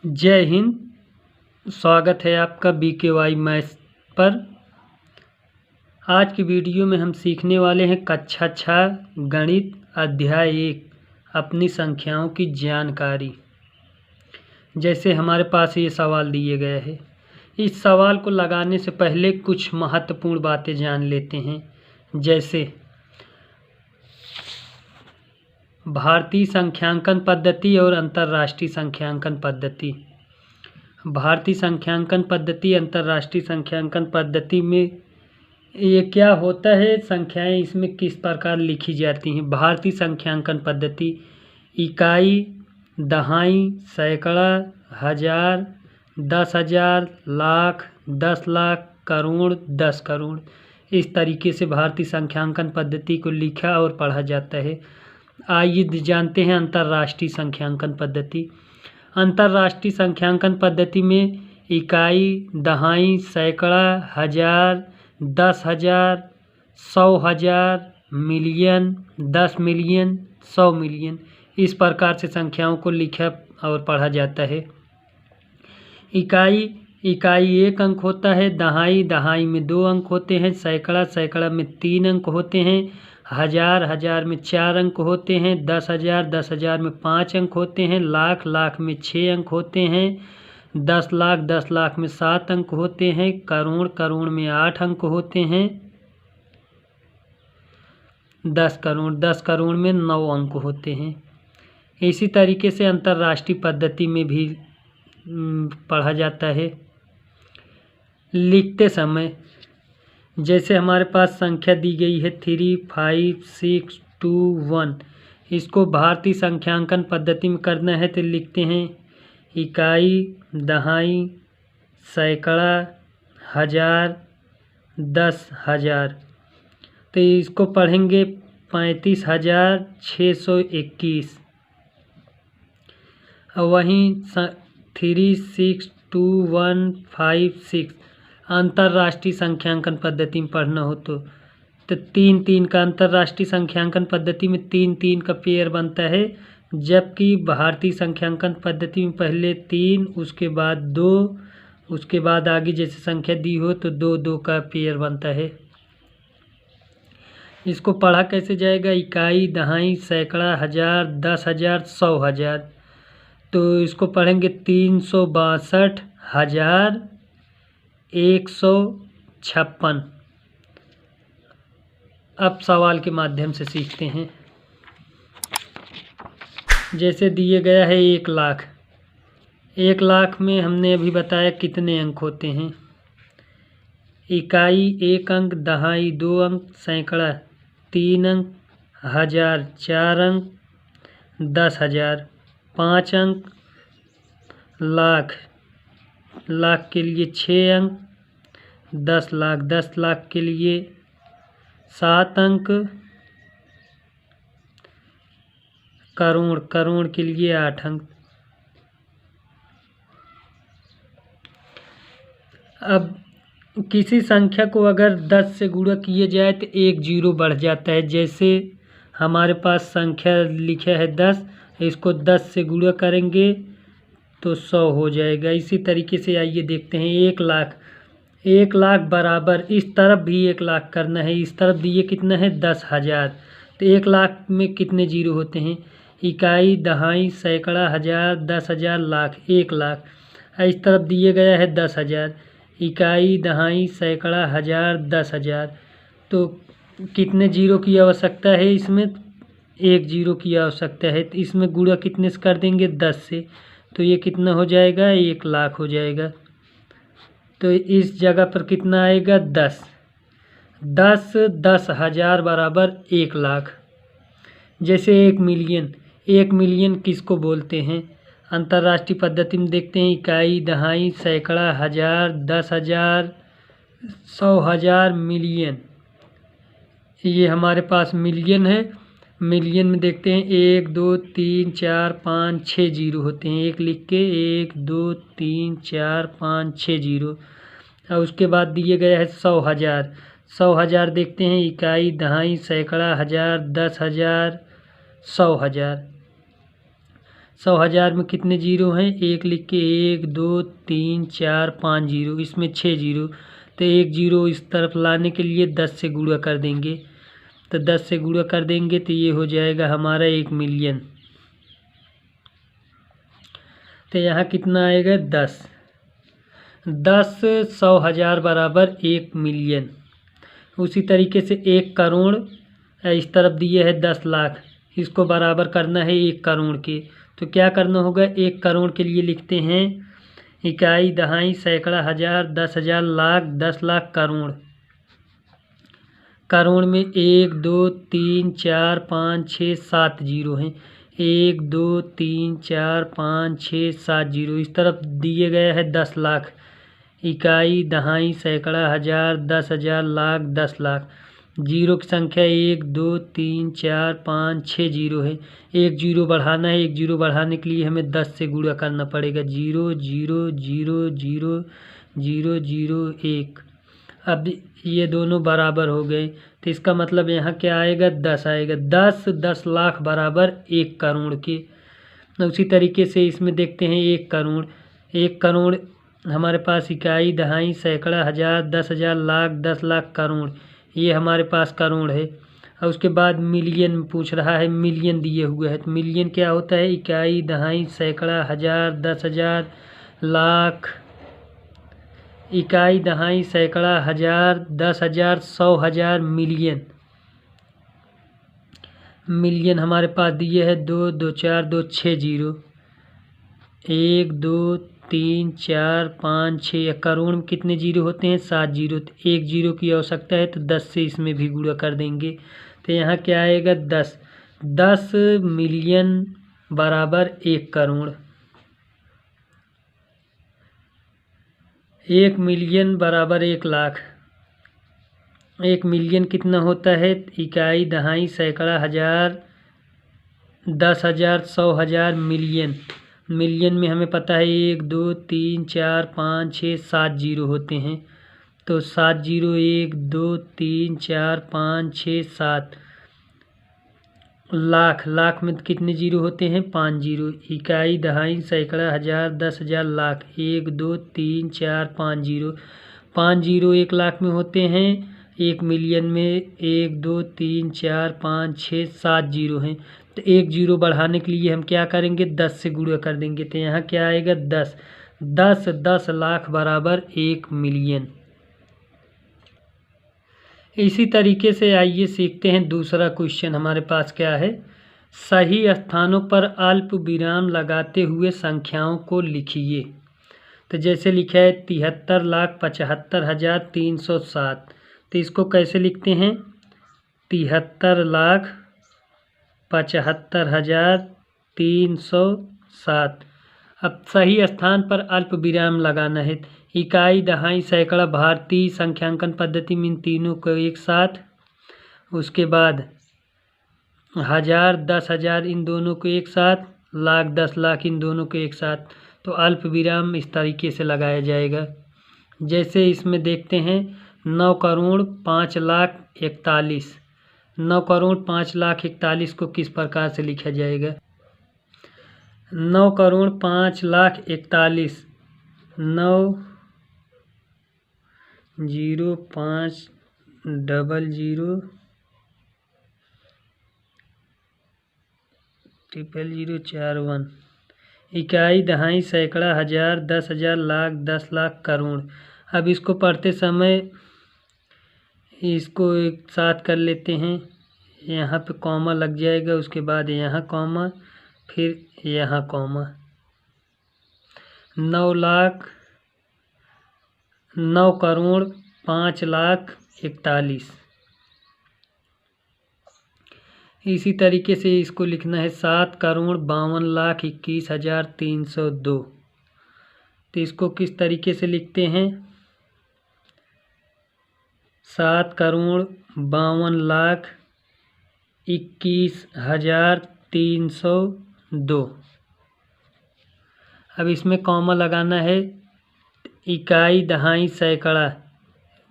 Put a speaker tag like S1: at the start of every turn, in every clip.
S1: जय हिंद। स्वागत है आपका BKY मैथ्स पर। आज की वीडियो में हम सीखने वाले हैं कक्षा 6 गणित अध्याय 1 अपनी संख्याओं की जानकारी। जैसे हमारे पास ये सवाल दिए गए हैं। इस सवाल को लगाने से पहले कुछ महत्वपूर्ण बातें जान लेते हैं। जैसे भारतीय संख्यांकन पद्धति और अंतर्राष्ट्रीय संख्यांकन पद्धति। भारतीय संख्यांकन पद्धति, अंतर्राष्ट्रीय संख्यांकन पद्धति में ये क्या होता है, संख्याएं इसमें किस प्रकार लिखी जाती हैं। भारतीय संख्यांकन पद्धति इकाई, दहाई, सैकड़ा, हजार, 10,000, लाख, 10 लाख, करोड़, 10 करोड़, इस तरीके से भारतीय संख्यांकन पद्धति को लिखा और पढ़ा जाता है। आइए जानते हैं अंतर्राष्ट्रीय संख्यांकन पद्धति। अंतर्राष्ट्रीय संख्यांकन पद्धति में इकाई, दहाई, सैकड़ा, हजार, 10,000, 100,000, मिलियन, 10 मिलियन, 100 मिलियन, इस प्रकार से संख्याओं को लिखा और पढ़ा जाता है। इकाई 1 अंक होता है, दहाई में 2 अंक होते हैं, सैकड़ा में 3 अंक होते हैं, हजार में 4 अंक होते हैं, 10,000 में 5 अंक होते हैं, लाख में 6 अंक होते हैं, 10 लाख में 7 अंक होते हैं, करोड़ में 8 अंक होते हैं, 10 करोड़ में 9 अंक होते हैं। इसी तरीके से अंतर्राष्ट्रीय पद्धति में भी पढ़ा जाता है। लिखते समय जैसे हमारे पास संख्या दी गई है 3, 5, 6, 2, 1, इसको भारतीय संख्यांकन पद्धति में करना है तो लिखते हैं इकाई, दहाई, सैकड़ा, हजार, 10,000। तो इसको पढ़ेंगे 35,621। वहीं 3, 6, 2, 1, 5, 6 अंतर्राष्ट्रीय संख्यांकन पद्धति में पढ़ना हो तो 3 का अंतर्राष्ट्रीय संख्यांकन पद्धति में 3 का पेयर बनता है, जबकि भारतीय संख्यांकन पद्धति में पहले 3, उसके बाद 2, उसके बाद आगे जैसे संख्या दी हो तो 2 का पेयर बनता है। इसको पढ़ा कैसे जाएगा, इकाई, दहाई, सैकड़ा, हजार, 10,000, 100,000। तो इसको पढ़ेंगे 362,156। अब सवाल के माध्यम से सीखते हैं। जैसे दिए गया है 1 लाख। 1 लाख में हमने अभी बताया कितने अंक होते हैं। इकाई 1 अंक, दहाई 2 अंक, सैकड़ा 3 अंक, हजार 4 अंक, 10,000 5 अंक, लाख के लिए 6 अंक, 10 लाख के लिए 7 अंक, करोड़ के लिए 8 अंक। अब किसी संख्या को अगर 10 से गुणा किए जाए तो 1 जीरो बढ़ जाता है। जैसे हमारे पास संख्या लिखा है 10, इसको 10 से गुणा करेंगे तो 100 हो जाएगा। इसी तरीके से आइए देखते हैं 1 लाख बराबर, इस तरफ भी 1 लाख करना है, इस तरफ दिए कितना है 10,000। तो 1 लाख में कितने जीरो होते हैं, इकाई, दहाई, सैकड़ा, हजार, 10,000, लाख, 1 लाख। इस तरफ दिए गया है 10,000, इकाई, दहाई, सैकड़ा, हजार, 10,000। तो कितने जीरो की आवश्यकता है, इसमें 1 जीरो की आवश्यकता है। तो इसमें गुणा कितने से कर देंगे 10 से, तो ये कितना हो जाएगा 1 लाख हो जाएगा। तो इस जगह पर कितना आएगा 10 10,000 बराबर 1 लाख। जैसे 1 मिलियन किसको बोलते हैं, अंतर्राष्ट्रीय पद्धति में देखते हैं इकाई, दहाई, सैकड़ा, हजार, 10,000, 100,000, मिलियन। ये हमारे पास मिलियन है। मिलियन में देखते हैं 1, 2, 3, 4, 5, 6 जीरो होते हैं। 1 लिख के 1, 2, 3, 4, 5, 6 जीरो। और उसके बाद दिए गया है 100,000 देखते हैं इकाई, दहाई, सैकड़ा, हजार, 10,000, 100,000। 100,000 में कितने जीरो हैं, एक लिख के 1 2 3 4 5 जीरो, इसमें 6 जीरो। तो एक जीरो इस तरफ लाने के लिए 10 से गुणा कर देंगे। तो 10 से गुणा कर देंगे तो ये हो जाएगा हमारा 1 मिलियन। तो यहाँ कितना आएगा 10। 100,000 बराबर 1 मिलियन। उसी तरीके से 1 करोड़ इस तरफ दिए है 10 लाख, इसको बराबर करना है 1 करोड़ के। तो क्या करना होगा, 1 करोड़ के लिए लिखते हैं इकाई, दहाई, सैकड़ा, हज़ार, 10,000, लाख, 10 लाख, करोड़। करोड़ में 1 2 3 4 5 6 7 जीरो हैं। 1 2 3 4 5 6 7 जीरो। इस तरफ दिए गए है 10 लाख, इकाई, दहाई, सैकड़ा, हज़ार, 10,000, लाख, 10 लाख। जीरो की संख्या 1 2 3 4 5 6 जीरो है। एक जीरो बढ़ाना है, एक जीरो बढ़ाने के लिए हमें 10 से गुणा करना पड़ेगा। 0 0 0 0 0 0 1। अब ये दोनों बराबर हो गए, तो इसका मतलब यहाँ क्या आएगा, 10 आएगा। 10 लाख बराबर 1 करोड़ के। उसी तरीके से इसमें देखते हैं 1 करोड़। 1 करोड़ हमारे पास इकाई, दहाई, सैकड़ा, हज़ार, 10,000, लाख, 10 लाख, करोड़। ये हमारे पास करोड़ है। और उसके बाद मिलियन पूछ रहा है, मिलियन दिए हुए है। तो मिलियन क्या होता है, इकाई, दहाई, सैकड़ा, हज़ार, 10,000, लाख, इकाई, दहाई, सैकड़ा, हज़ार, 10,000, 100,000, मिलियन। मिलियन हमारे पास दिए है 2 2 4 2 6 जीरो। 1 2 3 4 5 6। करोड़ में कितने जीरो होते हैं, 7 जीरो। तो 1 जीरो की आवश्यकता है, तो 10 से इसमें भी गुणा कर देंगे। तो यहाँ क्या आएगा, 10। 10 मिलियन बराबर 1 करोड़। 1 मिलियन बराबर 1 लाख। 1 मिलियन कितना होता है, इकाई, दहाई, सैकड़ा, हज़ार, 10,000, 100,000, मिलियन। मिलियन में हमें पता है 1 2 3 4 5 6 7 जीरो होते हैं। तो 7 जीरो, 1 2 3 4 5 6 7। लाख, लाख में कितने जीरो होते हैं, 5 जीरो। इकाई, दहाई, सैकड़ा, हज़ार, 10,000, लाख, 1 2 3 4 5 जीरो। 5 जीरो 1 लाख में होते हैं। 1 मिलियन में 1 2 3 4 5 6 7 जीरो हैं। तो 1 जीरो बढ़ाने के लिए हम क्या करेंगे, 10 से गुणा कर देंगे। तो यहाँ क्या आएगा, 10। 10 लाख बराबर 1 मिलियन। इसी तरीके से आइए सीखते हैं दूसरा क्वेश्चन हमारे पास क्या है। सही स्थानों पर अल्प विराम लगाते हुए संख्याओं को लिखिए। तो जैसे लिखा है 73,75,307। तो इसको कैसे लिखते हैं, 73,75,307। अब सही स्थान पर अल्प विराम लगाना है। इकाई, दहाई, सैकड़ा, भारतीय संख्यांकन पद्धति में इन तीनों को एक साथ, उसके बाद हज़ार, 10,000 इन दोनों को एक साथ, लाख, 10 लाख इन दोनों को एक साथ। तो अल्प विराम इस तरीके से लगाया जाएगा। जैसे इसमें देखते हैं 9 करोड़ 5 लाख 41। 9 करोड़ 5 लाख 41 को किस प्रकार से लिखा जाएगा, 9 करोड़ 5 लाख 41। 9 0 5 0 0 0 4 1। इकाई, दहाई, सैकड़ा, हज़ार, 10,000, लाख, 10 लाख, करोड़। अब इसको पढ़ते समय इसको एक साथ कर लेते हैं। यहाँ पे कॉमा लग जाएगा, उसके बाद यहाँ कॉमा, फिर यहाँ कॉमा। 9 करोड़ 5 लाख 41। इसी तरीके से इसको लिखना है 7 करोड़ 52 लाख 21,302। तो इसको किस तरीके से लिखते हैं, 7 करोड़ 52 लाख 21,302। अब इसमें कॉमा लगाना है। इकाई, दहाई, सैकड़ा,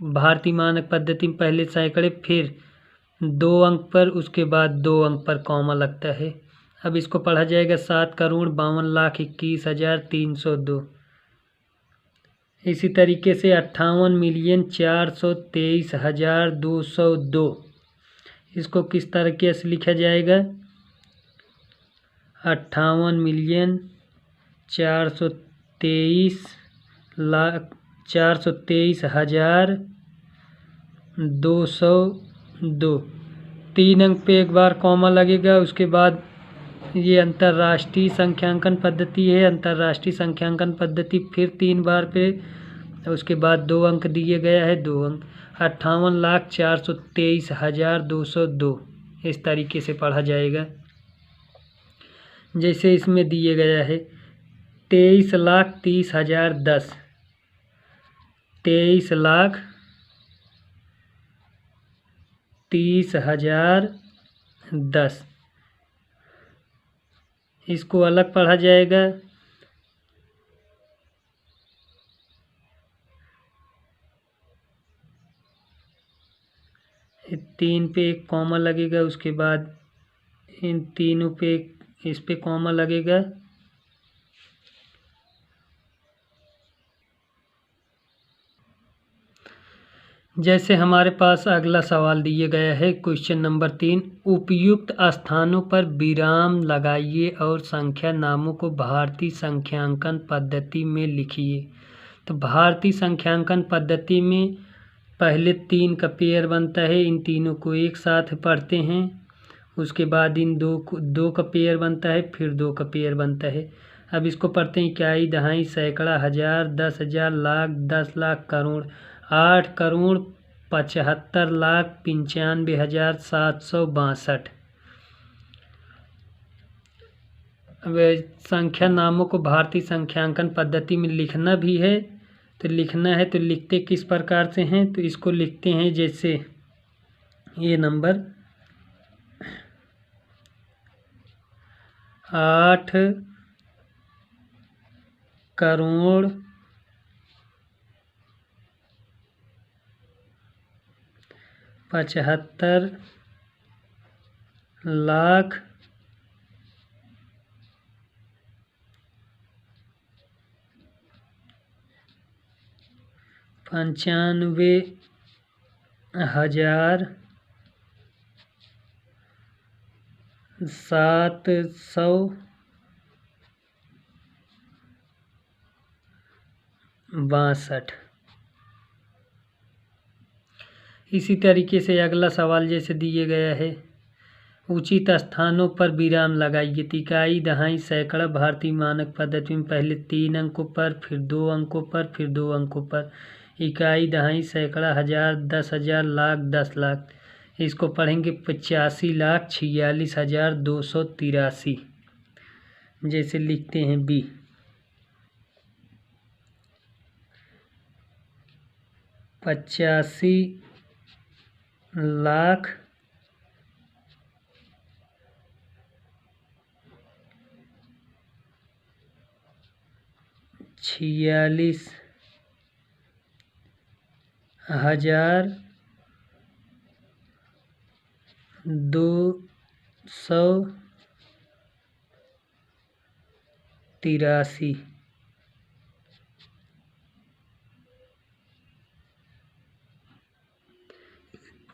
S1: भारतीय मानक पद्धति में पहले सैकड़े, फिर 2 अंक पर, उसके बाद 2 अंक पर कॉमा लगता है। अब इसको पढ़ा जाएगा 7,52,21,302। इसी तरीके से 58,423,202। इसको किस तरीके से लिखा जाएगा? 58,423,202। 3 अंक पे एक बार कॉमा लगेगा। उसके बाद ये अंतर्राष्ट्रीय संख्यांकन पद्धति है। अंतर्राष्ट्रीय संख्यांकन पद्धति फिर 3 बार पे, उसके बाद 2 अंक दिए गया है, 2 अंक। 58,423,202 इस तरीके से पढ़ा जाएगा। जैसे इसमें दिए गया है 23,30,010। 23,30,010 इसको अलग पढ़ा जाएगा। ये 3 पे एक कॉमा लगेगा। उसके बाद इन तीनों पे इस पे कॉमा लगेगा। जैसे हमारे पास अगला सवाल दिया गया है क्वेश्चन नंबर 3, उपयुक्त स्थानों पर विराम लगाइए और संख्या नामों को भारतीय संख्यांकन पद्धति में लिखिए। तो भारतीय संख्यांकन पद्धति में पहले 3 का पेयर बनता है। इन तीनों को एक साथ पढ़ते हैं। उसके बाद इन दो का पेयर बनता है, फिर 2 का पेयर बनता है। अब इसको पढ़ते हैं इकाई, दहाई, सैकड़ा, हजार, 10,000, लाख, 10 लाख, करोड़। 8,75,95,762। अब संख्या नामों को भारतीय संख्यांकन पद्धति में लिखना भी है। तो लिखना है तो लिखते किस प्रकार से हैं? तो इसको लिखते हैं जैसे ये नंबर 8 करोड़ 75 लाख 95,762। इसी तरीके से अगला सवाल जैसे दिए गया है, उचित स्थानों पर विराम लगाइए। इकाई, दहाई, सैकड़ा भारतीय मानक पद्धति में पहले 3 अंकों पर, फिर 2 अंकों पर, फिर 2 अंकों पर। इकाई, दहाई, सैकड़ा, हजार, 10,000, लाख, 10 लाख। इसको पढ़ेंगे 85,46,283। जैसे लिखते हैं बी, 85,46,283।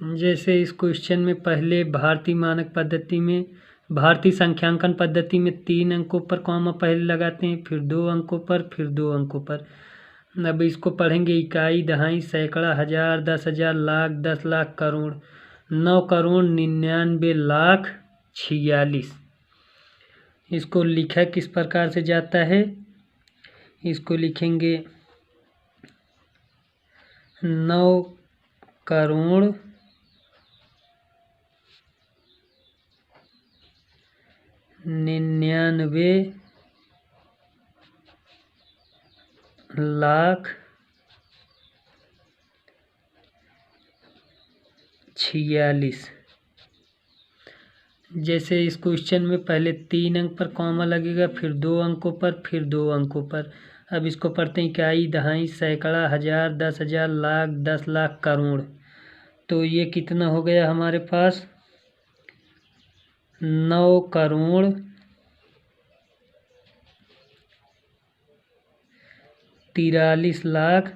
S1: जैसे इस क्वेश्चन में पहले भारतीय मानक पद्धति में, भारतीय संख्यांकन पद्धति में 3 अंकों पर कॉमा पहले लगाते हैं, फिर 2 अंकों पर, फिर 2 अंकों पर। अब इसको पढ़ेंगे इकाई, दहाई, सैकड़ा, हजार, 10,000, लाख, 10 लाख, करोड़। 9,99,46,00,000। इसको लिखा किस प्रकार से जाता है? इसको लिखेंगे 9,99,46,00,000। जैसे इस क्वेश्चन में पहले 3 अंक पर कॉमा लगेगा, फिर 2 अंकों पर, फिर 2 अंकों पर। अब इसको पढ़ते हैं इकाई, दहाई, सैकड़ा, हजार, 10,000, लाख, 10 लाख, करोड़। तो ये कितना हो गया हमारे पास? 9 करोड़ 43 लाख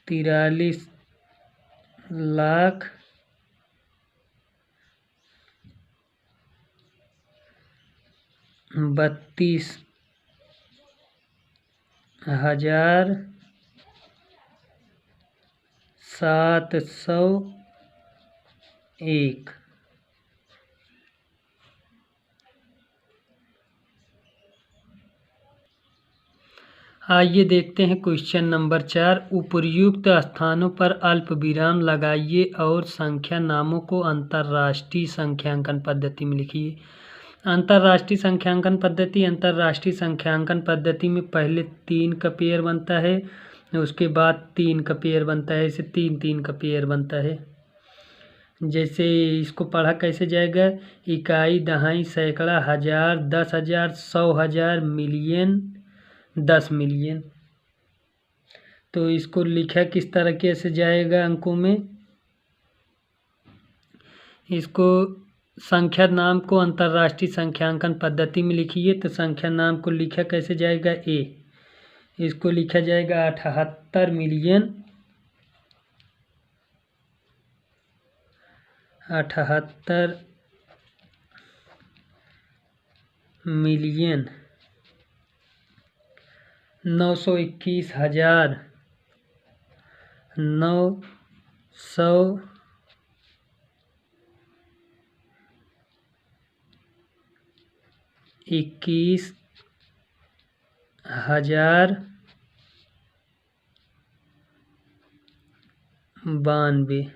S1: 32,701। आइए देखते हैं क्वेश्चन नंबर 4। उपर्युक्त स्थानों पर अल्प विराम लगाइए और संख्या नामों को अंतर्राष्ट्रीय संख्यांकन पद्धति में लिखिए। अंतर्राष्ट्रीय संख्यांकन पद्धति में पहले 3 का पेयर बनता है, उसके बाद 3 का पेयर बनता है, ऐसे 3-3 का पेयर बनता है। जैसे इसको पढ़ा कैसे जाएगा? इकाई, दहाई, सैकड़ा, हजार, 10,000, 100,000, मिलियन, 10 मिलियन। तो इसको लिखा किस तरीके से जाएगा अंकों में? इसको संख्या नाम को अंतर्राष्ट्रीय संख्यांकन पद्धति में लिखिए। तो संख्या नाम को लिखा कैसे जाएगा? इसको लिखा जाएगा 78 मिलियन, 78 मिलियन 921,000 921,092।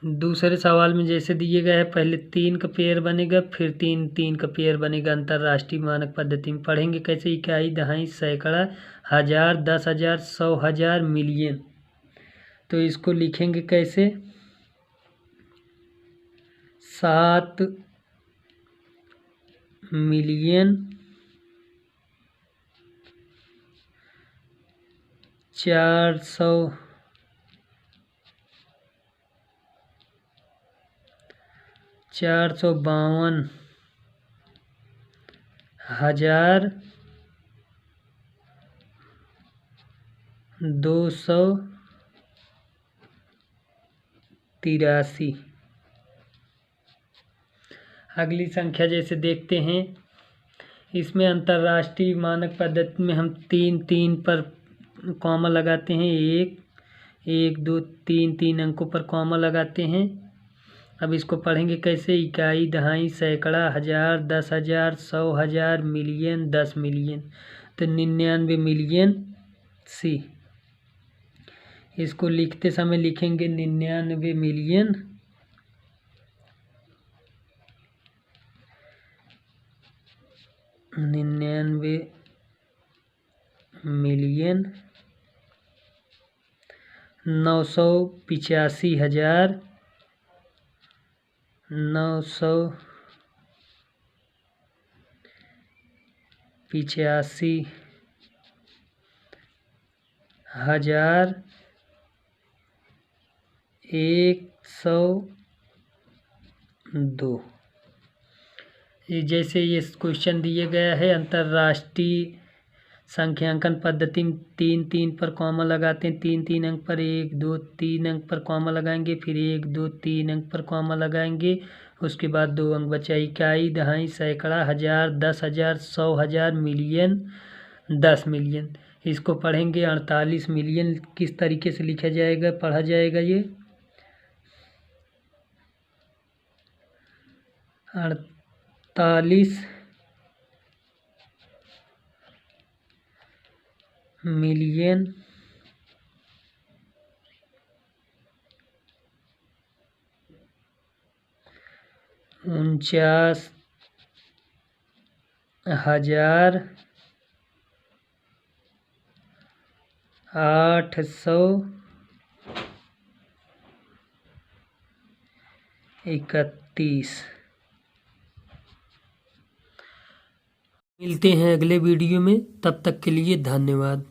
S1: दूसरे सवाल में जैसे दिए गए है, पहले 3 का पेयर बनेगा, फिर 3-3 का पेयर बनेगा। अंतर्राष्ट्रीय मानक पद्धति में पढ़ेंगे कैसे? इकाई, दहाई, सैकड़ा, हजार, 10,000, 100,000, मिलियन। तो इसको लिखेंगे कैसे? 7 मिलियन 452,283। अगली संख्या जैसे देखते हैं, इसमें अंतर्राष्ट्रीय मानक पद्धति में हम 3-3 पर कॉमा लगाते हैं। 1, 2, 3 अंकों पर कॉमा लगाते हैं। अब इसको पढ़ेंगे कैसे? इकाई, दहाई, सैकड़ा, हजार, 10,000, 100,000, मिलियन, 10 मिलियन। तो 99 मिलियन सी। इसको लिखते समय लिखेंगे 99 मिलियन 985,000 102। जैसे ये क्वेश्चन दिए गया है, अंतर्राष्ट्रीय संख्यांकन पद्धति में 3-3 पर कॉमा लगाते हैं। 3-3 अंक पर 1, 2, 3 अंक पर कॉमा लगाएंगे, फिर 1, 2, 3 अंक पर कॉमा लगाएंगे, उसके बाद 2 अंक बचा। इकाई, दहाई, सैकड़ा, हजार, 10,000, 100,000, मिलियन, 10 मिलियन। इसको पढ़ेंगे 48 मिलियन। किस तरीके से लिखा जाएगा, पढ़ा जाएगा? ये 48 मिलियन 49,831। मिलते हैं अगले वीडियो में, तब तक के लिए धन्यवाद।